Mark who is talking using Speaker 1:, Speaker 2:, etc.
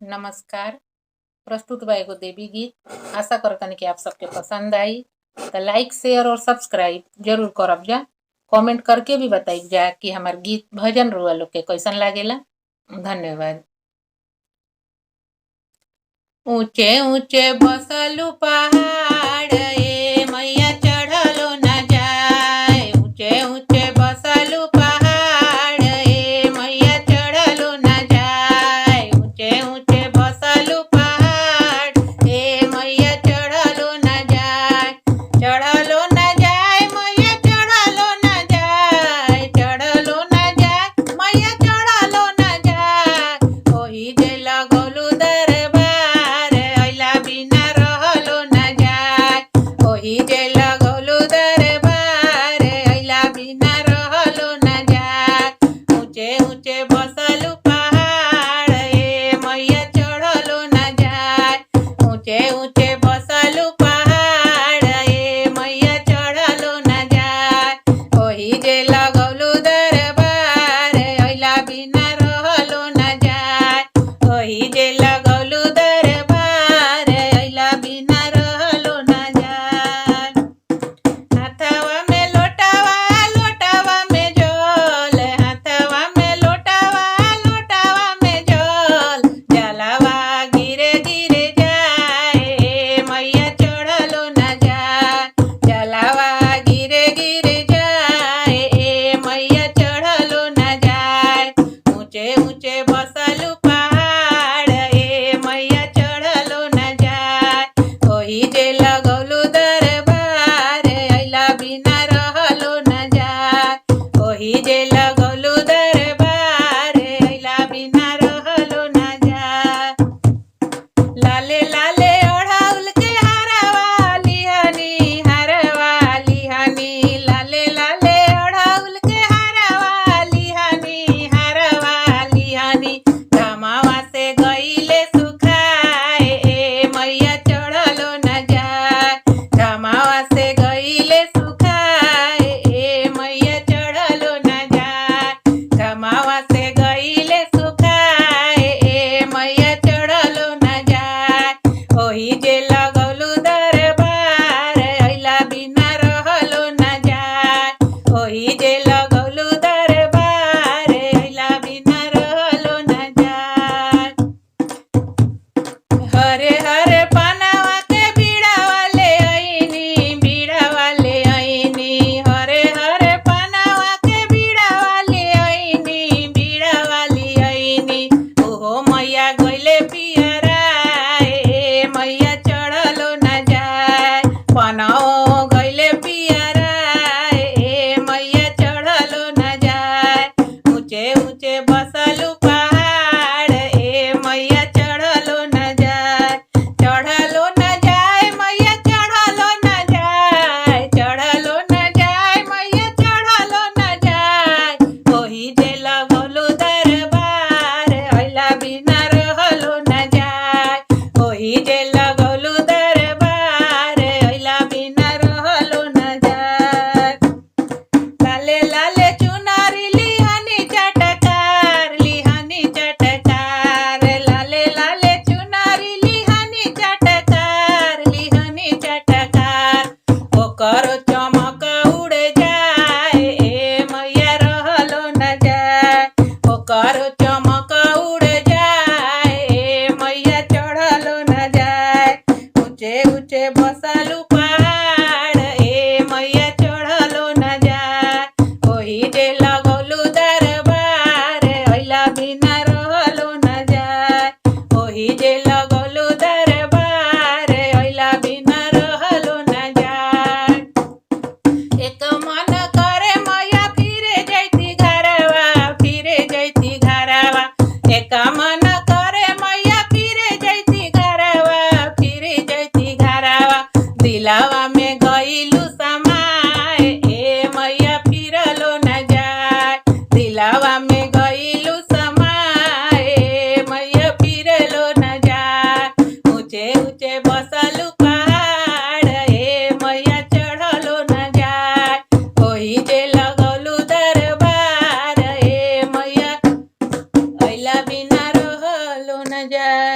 Speaker 1: नमस्कार। प्रस्तुत बा एगो देवी गीत। आशा करतनी कि आप सबके पसंद आई। तो लाइक शेयर और सब्सक्राइब जरूर करब जा। कमेंट करके भी बताइब जा कि हमार गीत भजन रुआ लोग के कैसन लागेला। धन्यवाद। ऊंचे ऊंचे बसलू पहाड़ ए मैया चढ़लो न जाए। ऊंचे ऊंचे बसलू पहाड़ ए मैया चढ़लो न जाए। ऊंचे ऊंचे बसलू पहाड़ ए मैया चढ़लो न जाए। चढ़लो न जाए मैया चढ़लो न जाए। चढ़लो न जाए मैया चढ़लो न जाए। ओही जे लगौलू दरबार अइला बिना रहलो न जाए। ओही जे लगौलू दरबार अइला बिना रहलो न जाए। ऊंचे ऊंचे बसलू पहाड़ ए मैया चढ़लो न जाए। ऊंचे ऊंचे बसलू पहाड़ ए मैया चढ़लो न जाए। ओही जे लगौलू दरबार अइला बिना रहलो न जाए। ओही जे लगौलू दरबार अइला बिना रहलो न जाए। हाथवा में लोटावा लोटावा में जल। हाथवा में लोटावा लोटावा में जल। जलवा गिरे गिरे जाए ए मैया चढ़लो न जाए। जलवा गिरे गिरे जाए ए मैया चढ़लो न जाए। ऊंचे ऊंचे बसलू पहाड़ ए मैया चढ़लो न जाए। ओही जे लगौलू दरबार अइला बिना रहलो न जाए। ओही जे लगौलू दरबार अइला बिना रहलो न जाए। लाले लाले ओढ़ाउल के हरवा लिहनी हरवा लिहनी। लाले लाले ओढ़ाउल के हरवा लिहनी हरवा लिहनी। घमावा से गइले सुखाए ए मैया चढ़लो न जाए। घमावा से गइले सुखाए ए मैया चढ़लो न जाए। घमावा से गइले सुखाए ए मैया चढ़लो न जाए। ओही जे लगौलू दरबार अइला बिना रहलो न जाए। ओही जे लगौलू दरबार अइला बिना रहलो न जाए। हरे हरे पनावा के बीड़ावा ले आईनी बीड़ावा ले आईनी। हरे हरे पनावा के बीड़ावा ले आईनी बीड़ावा ले आईनी। ओहो मैया गइले पियराए ए मैया चढ़लो न जाए। पनाओ गइले पियराए ए मैया चढ़लो न जाए। ऊंचे ऊंचे बसलू पहाड़ ए मैया चढ़लो न जाए। चढ़लो न जाए मैया चढ़लो न जाए। चढ़लो न जाए मैया चढ़लो न जाए। ओही जे लगौलू दरबार अइला बिना रहलो न जय।